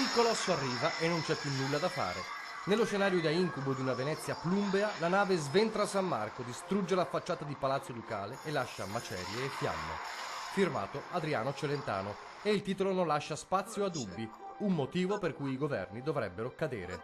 Il colosso arriva e non c'è più nulla da fare. Nello scenario da incubo di una Venezia plumbea, la nave sventra San Marco, distrugge la facciata di Palazzo Ducale e lascia macerie e fiamme. Firmato Adriano Celentano, e il titolo non lascia spazio a dubbi, un motivo per cui i governi dovrebbero cadere.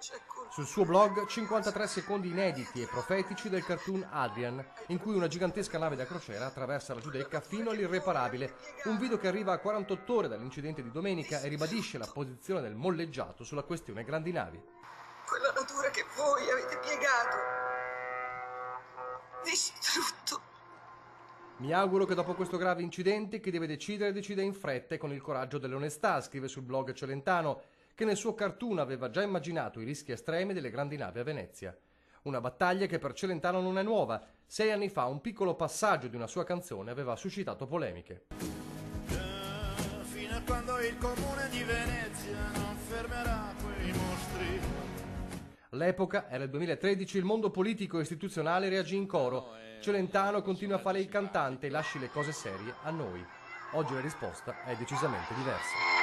Sul suo blog 53 secondi inediti e profetici del cartoon Adrian, in cui una gigantesca nave da crociera attraversa la Giudecca fino all'irreparabile, un video che arriva a 48 ore dall'incidente di domenica e ribadisce la posizione del molleggiato sulla questione grandi navi. Quella natura che voi avete piegato, distrutto. Mi auguro che dopo questo grave incidente chi deve decidere decida in fretta e con il coraggio dell'onestà, scrive sul blog Celentano, che nel suo cartoon aveva già immaginato i rischi estremi delle grandi navi a Venezia. Una battaglia che per Celentano non è nuova. 6 anni fa un piccolo passaggio di una sua canzone aveva suscitato polemiche. Fino a quando il comune di Venezia non fermerà quei mostri. L'epoca era il 2013, il mondo politico e istituzionale reagì in coro. Celentano continua a fare il cantante e lasci le cose serie a noi. Oggi la risposta è decisamente diversa.